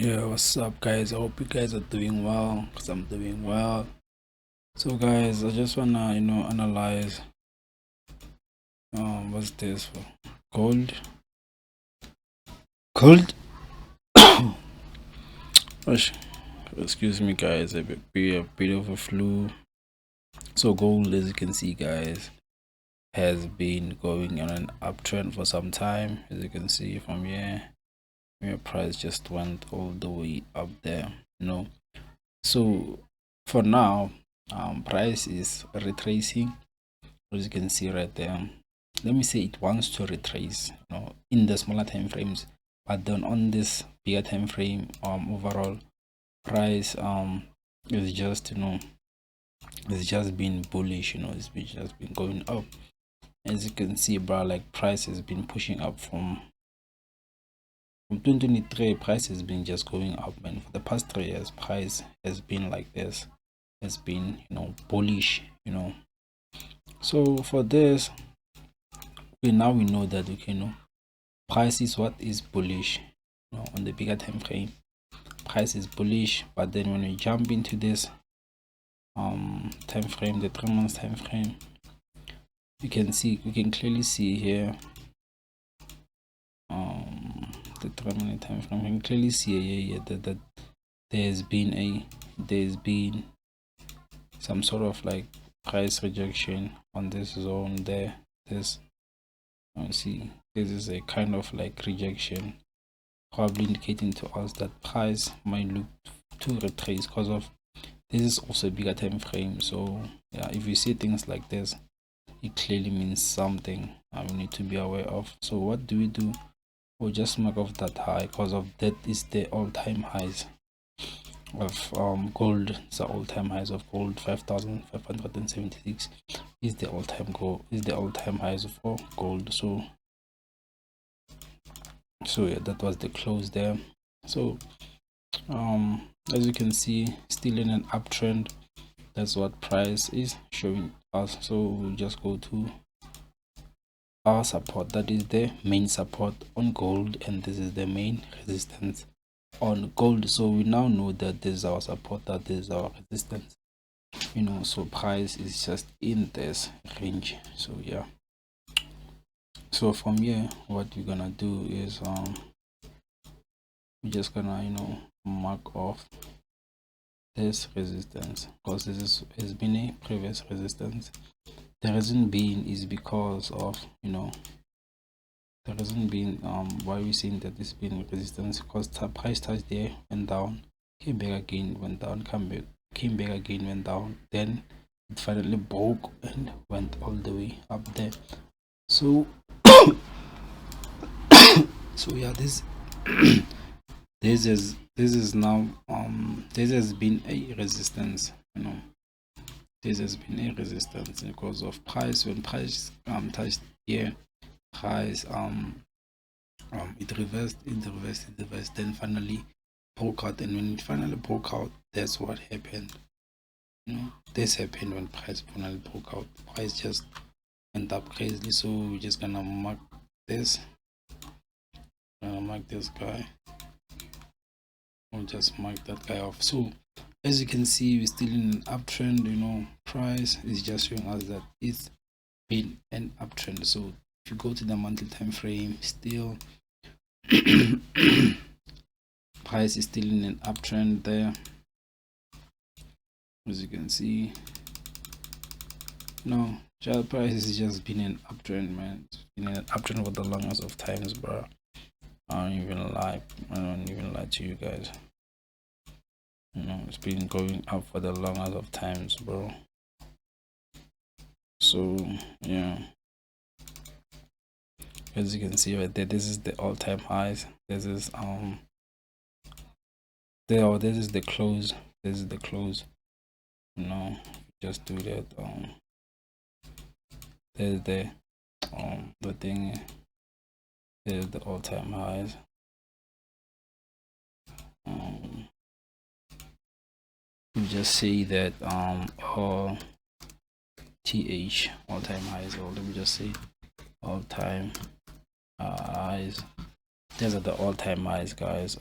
Yeah, what's up, guys? I hope you guys are doing well, because I'm doing well. So, guys, I just wanna analyze what's this for? Gold. Gosh, excuse me, guys. A bit of a flu. So, gold, as you can see, guys, has been going on an uptrend for some time. As you can see from here, your price just went all the way up there. So for now, price is retracing, as you can see right there. Let me say it wants to retrace, in the smaller time frames, but then on this bigger time frame, overall price is just it's just been bullish. Just been going up. As you can see, bro, like price has been pushing up from 2023. Price has been just going up, man. For the past 3 years, price has been like this, has been bullish. So for this, we know that price is what is bullish. On the bigger time frame, price is bullish, but then when we jump into this time frame, the 3 months time frame, we can clearly see here the 3-minute time frame. We can clearly see here that there's been some sort of like price rejection on this zone there. See, this is a kind of like rejection, probably indicating to us that price might look to retrace, because of this is also a bigger time frame. So yeah, if you see things like this, it clearly means something we need to be aware of. So what do? We'll just mark off that high, because of that is the all-time highs of gold. It's the all-time highs of gold. 5,576 is the all-time highs for gold. So yeah, that was the close there. So as you can see, still in an uptrend. That's what price is showing us. So we'll just go to our support. That is the main support on gold, and this is the main resistance on gold. So we now know that this is our support, that this is our resistance. So price is just in this range. So yeah, so from here, what we're gonna do is we're just gonna mark off this resistance, because this has been a previous resistance. The reason being is because of the reason being why we're saying that this been resistance, because the price touched there, went down, came back again, went down, came back again, went down, then it finally broke and went all the way up there. So so yeah, this this is now this has been a resistance. This has been a resistance because of price. When price touched here, price it reversed, then finally broke out. And when it finally broke out, that's what happened. This happened when price finally broke out. Price just went up crazily. So we're just gonna mark this. Mark this guy. We'll just mark that guy off. So as you can see, we're still in an uptrend. Price is just showing us that it's been an uptrend. So if you go to the monthly time frame, still price is still in an uptrend there, as you can see. Child price has just been an uptrend, man. It's been an uptrend for the longest of times, bro. I don't even lie to you guys. It's been going up for the longest of times, bro. So yeah, as you can see right there, this is the all-time highs. This is this is the close. This is the close. Just do that. There's the thing. There's the all-time highs. We just say that all all-time highs, or let me just say all-time highs. These are the all-time highs, guys.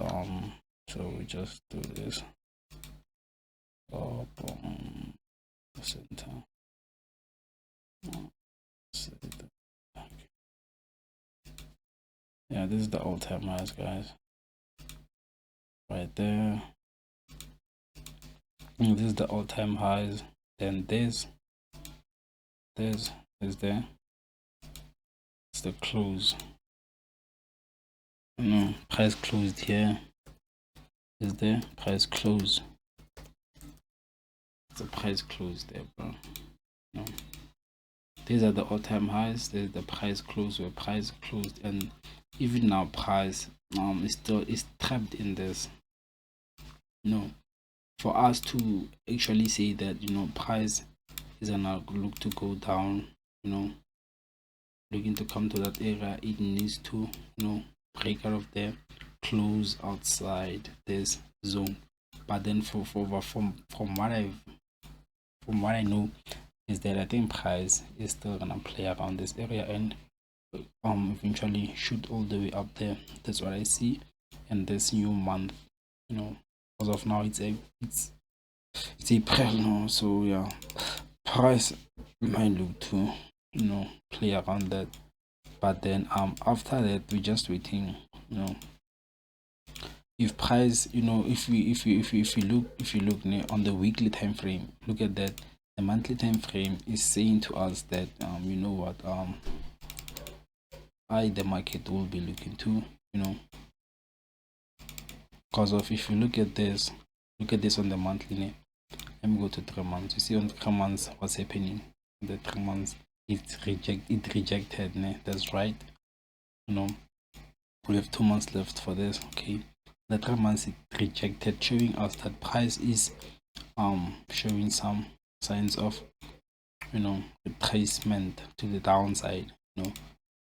So we just do this up on the center. Yeah, this is the all-time highs, guys, right there. And this is the all-time highs. Then this is there. It's the close. No, price closed here. Is there price close? The price closed there, bro. No, these are the all-time highs. There's the price close where price closed, and even now price is trapped in this. For us to actually say that price is gonna look to go down, looking to come to that area, it needs to break out of there, close outside this zone. But then from what I know is that I think price is still gonna play around this area and eventually shoot all the way up there. That's what I see. And this new month, as of now it's April now, so yeah, price might look to play around that. But then after that we're just waiting, if price, if you look on the weekly time frame, look at that. The monthly time frame is saying to us that you know what, the market will be looking to, because of, if you look at this on the monthly. Let me go to 3 months. You see on 3 months what's happening. The 3 months it rejected. That's right. We have 2 months left for this. Okay, the 3 months it rejected, showing us that price is showing some signs of retracement to the downside.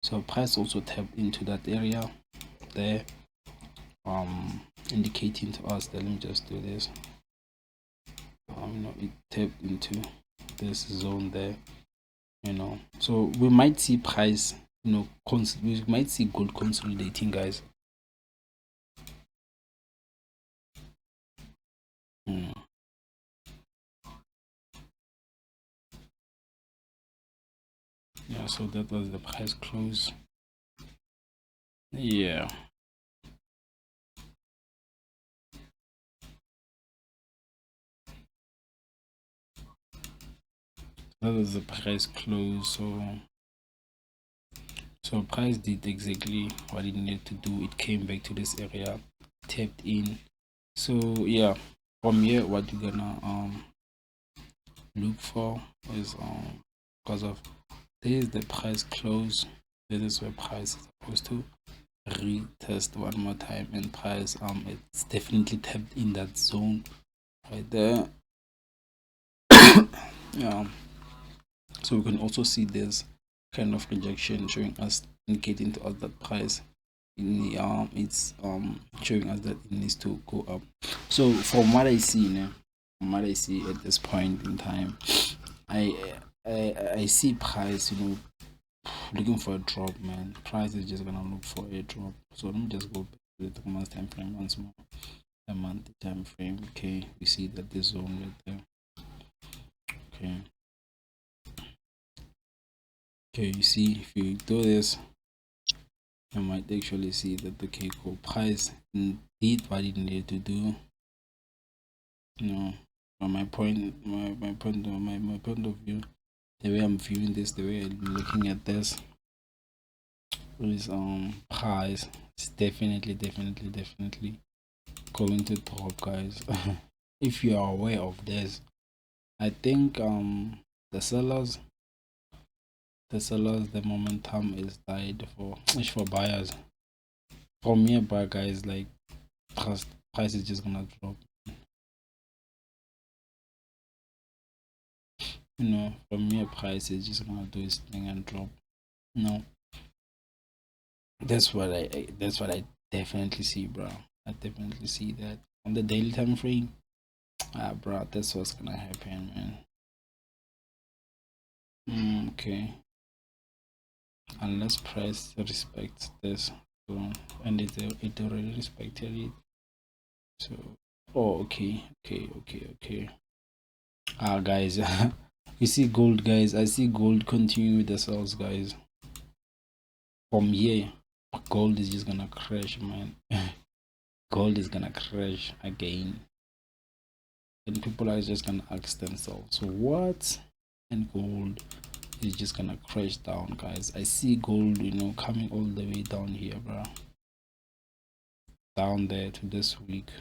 So price also tapped into that area there, indicating to us that, let me just do this. It tapped into this zone there, so we might see price, we might see gold consolidating, guys. Yeah, so that was the price close. Yeah, that was the price close. So price did exactly what it needed to do. It came back to this area, tapped in. So yeah, from here what you're gonna look for is because of this is the price close. This is where price is supposed to retest one more time, and price it's definitely tapped in that zone right there. Yeah, so we can also see this kind of rejection showing us, indicating to us that price in the it's showing us that it needs to go up. So from what I see at this point in time, I see price looking for a drop, man. Price is just gonna look for a drop. So let me just go back to the 3 months time frame once more. The monthly time frame. Okay, we see that this zone right there. Okay, you see, if you do this, you might actually see that the cool price did what it needed to do. From my point of view, the way I'm viewing this, the way I'm looking at this is price is definitely going to drop, guys. If you are aware of this, I think the sellers, the momentum is died for buyers. For me, but guys, like, price is just gonna drop. For me, price is just gonna do its thing and drop. That's what I definitely see, bro. I definitely see that on the daily time frame. Bro, that's what's gonna happen, man. Okay, unless price respects this, so, and it already respected it. So, oh, okay. Guys, you see gold, guys. I see gold continue with the sales, guys. From here, gold is just gonna crash, man. Gold is gonna crash again, and people are just gonna ask themselves, so what? And gold is just gonna crash down, guys. I see gold, coming all the way down here, bro. Down there to this week,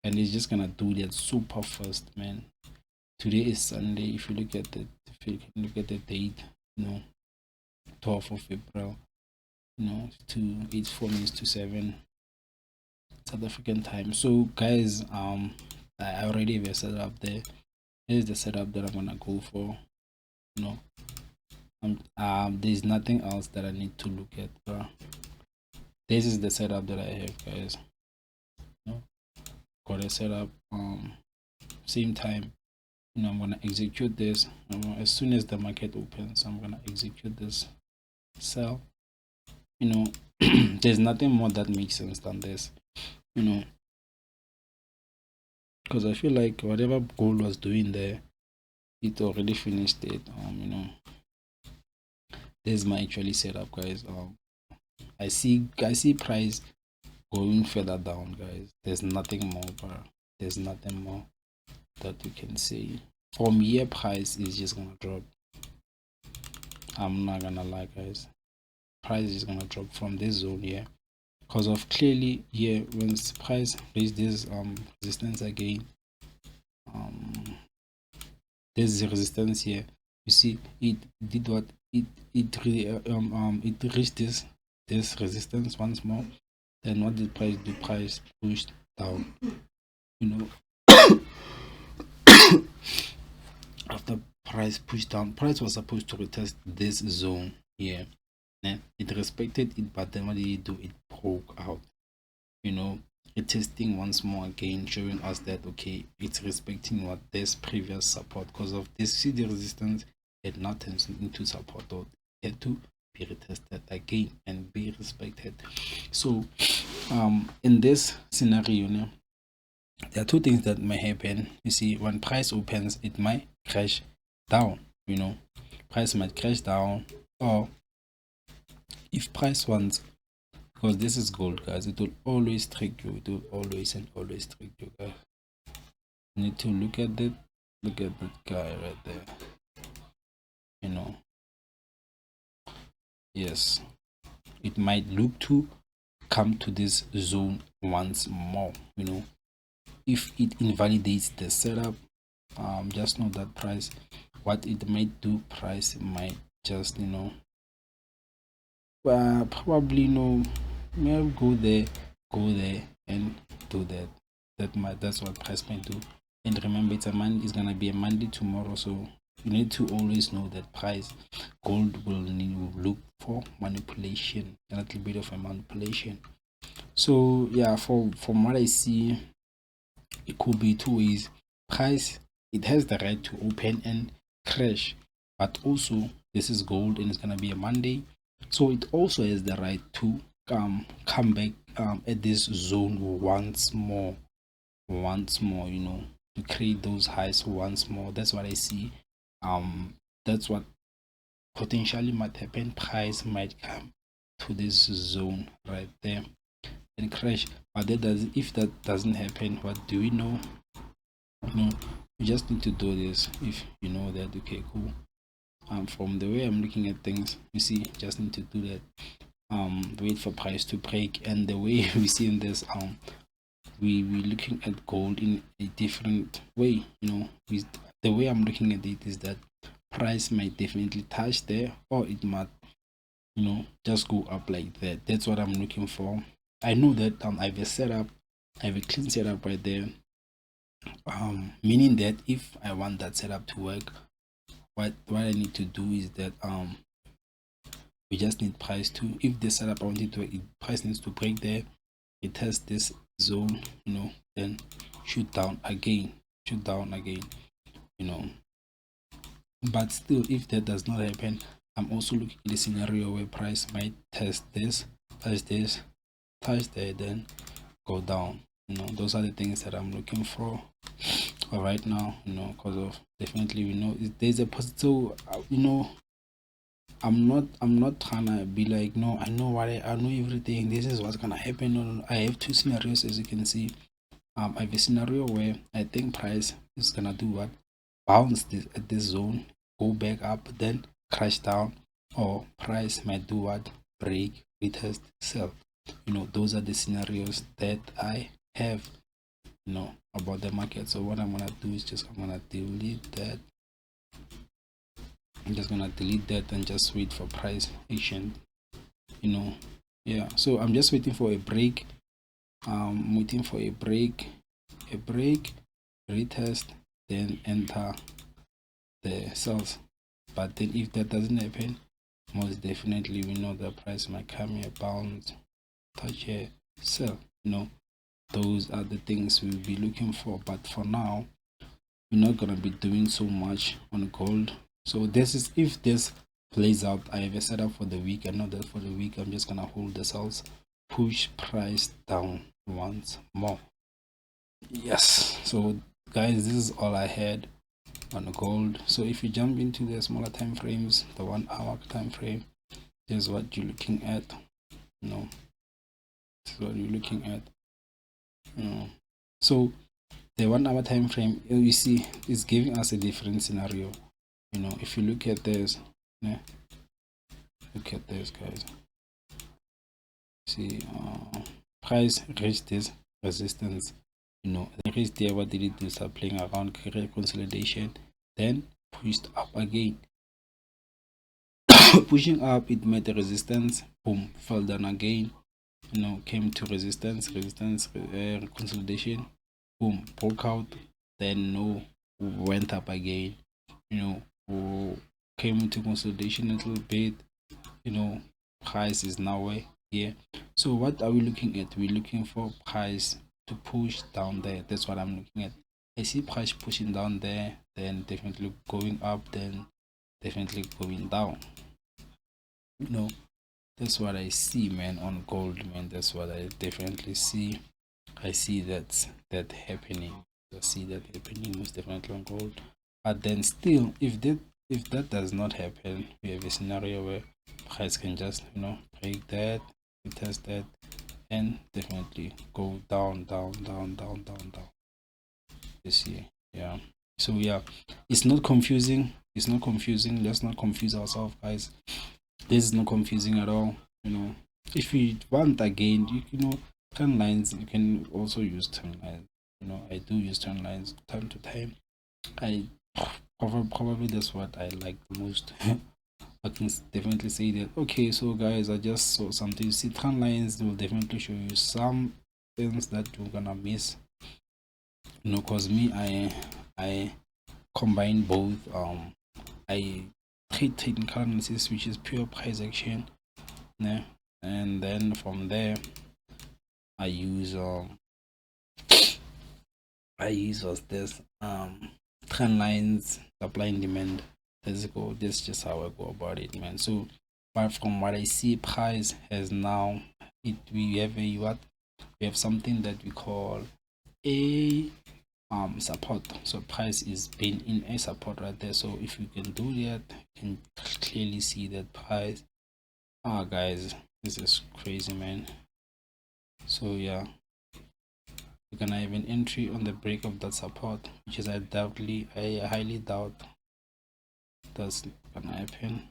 and it's just gonna do that super fast, man. Today is Sunday. If you look at the date, 12th of April, to 8 4 minutes to 7 South African time. So guys, I already have a setup there. This is the setup that I'm gonna go for. There's nothing else that I need to look at, bro. This is the setup that I have, guys. Got a setup. Same time, I'm gonna execute this. As soon as the market opens, I'm gonna execute this sell. There's nothing more that makes sense than this, because I feel like whatever gold was doing there, it already finished it. This is my actually setup, guys. I see price going further down, guys. There's nothing more, bro. There's nothing more that you can say. From here, price is just gonna drop. I'm not gonna lie, guys. Price is gonna drop from this zone here, because of clearly here when price reach this resistance again. There's resistance here. You see, it did what it reached this resistance once more. Then what did price do? Price pushed down. After price pushed down, price was supposed to retest this zone here. It respected it, but then what did it do? It broke out. Retesting once more again, showing us that okay, it's respecting what this previous support, because of this. See the resistance, it now turns into support, or it had to be retested again and be respected. So in this scenario, there are two things that may happen. You see, when price opens, it might crash down. Price might crash down, or if price wants, because this is gold, guys, it will always trick you. It will always trick you, guys. You need to look at that guy right there. Yes, it might look to come to this zone once more. If it invalidates the setup, just know that price, what it might do, price might just probably may go there and do that. That's what price might do. And remember, it's gonna be a Monday tomorrow, so you need to always know that price gold will look for manipulation, a little bit of a manipulation. So yeah, from what I see, it could be two ways. Price, it has the right to open and crash, but also this is gold and it's gonna be a Monday, so it also has the right to come back at this zone once more, to create those highs once more. That's what I see. That's what potentially might happen. Price might come to this zone right there and crash, but if that doesn't happen, what do we know? You just need to do this. If you know that, okay, cool. From the way I'm looking at things, you see, just need to do that. Wait for price to break, and the way we see in this, we looking at gold in a different way. The way I'm looking at it is that price might definitely touch there, or it might just go up like that. That's what I'm looking for. I know that I have a clean setup right there, meaning that if I want that setup to work, what I need to do is that we just need price to, if the setup I want it to work, price needs to break there, it has this zone, then shoot down again, but still, if that does not happen, I'm also looking at the scenario where price might test this, touch there, then go down. Those are the things that I'm looking for right now, because of definitely there's a positive. I'm not trying to be like, no, I know I know everything, this is what's gonna happen. No, I have two scenarios, as you can see. I have a scenario where I think price is gonna do what, bounce this at this zone, go back up, then crash down, or price might do what, break, retest, sell. Those are the scenarios that I have about the market. So what I'm gonna do is I'm gonna delete that. I'm just gonna delete that and just wait for price action. Yeah, so I'm just waiting for a break. Waiting for a break, retest, then enter the cells. But then if that doesn't happen, most definitely we know the price might come here, bounce, touch here, sell. Those are the things we'll be looking for. But for now, we're not gonna be doing so much on gold. So this is, if this plays out, I have a setup for the week. I know that for the week I'm just gonna hold the cells, push price down once more. Yes, so guys, this is all I had on gold. So if you jump into the smaller time frames, the 1 hour time frame, this is what you're looking at. This is what you're looking at. So the 1 hour time frame, you see, is giving us a different scenario. If you look at this, look at this, guys. See, price reached this resistance. The reached there. What did it do? Start playing around, create consolidation, then pushed up again. Pushing up, it met the resistance. Boom, fell down again. Came to resistance, consolidation. Boom, broke out. Then went up again. Came into consolidation a little bit. Price is now here. So what are we looking at? We're looking for price to push down there. That's what I'm looking at. I see price pushing down there, then definitely going up, then definitely going down. That's what I see, man, on gold, man. That's what I definitely see. I see that happening. I see that happening most definitely on gold. But then still, if that does not happen, we have a scenario where price can just break that, retest that, and definitely go down. You see, yeah. So yeah, it's not confusing. Let's not confuse ourselves, guys. This is not confusing at all. If you want, again, trend lines, you can also use trend lines. I do use trend lines time to time. I probably that's what I like the most. I can definitely say that. Okay, so guys, I just saw something. You see, trend lines will definitely show you some things that you're gonna miss. Cause me, I combine both. I trade technical analysis, which is pure price action. Yeah, and then from there I use what's this, trend lines, supply and demand. Let's go. This is just how I go about it, man. So but from what I see, price has now, we have something that we call a support. So price is been in a support right there. So if you can do that, you can clearly see that price, guys, this is crazy, man. So yeah, we're gonna have an entry on the break of that support, which is I highly doubt that's gonna happen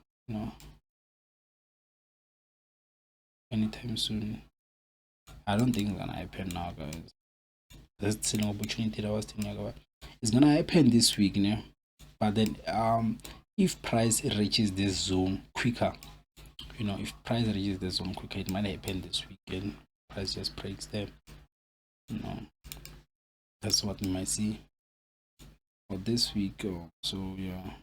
anytime soon. I don't think it's gonna happen now, guys. That's an opportunity that I was telling you about. It's gonna happen this week, but then if price reaches this zone quicker, if price reaches the zone quicker, it might happen this weekend. Price just breaks there. That's what we might see for this week. So yeah,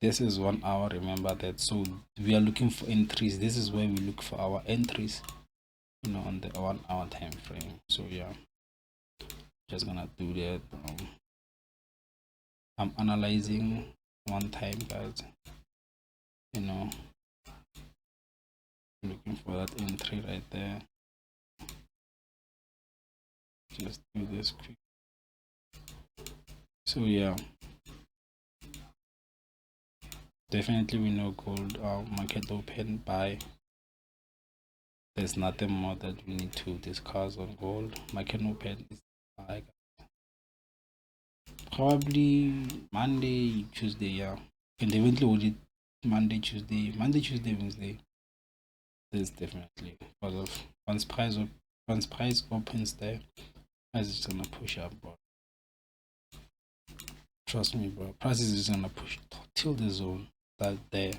this is 1 hour, remember that. So we are looking for entries. This is where we look for our entries, on the 1 hour time frame. So yeah, just gonna do that. I'm analyzing one time, guys. Looking for that entry right there. Just do this quick. So yeah, definitely we know gold market open buy. There's nothing more that we need to discuss on gold. Market open is buy. Probably Monday, Tuesday, yeah. Can definitely hold it Monday, Tuesday, Wednesday. This definitely because of once price opens there, price is gonna push up, bro. Trust me, bro. Price is just gonna push till the zone that there.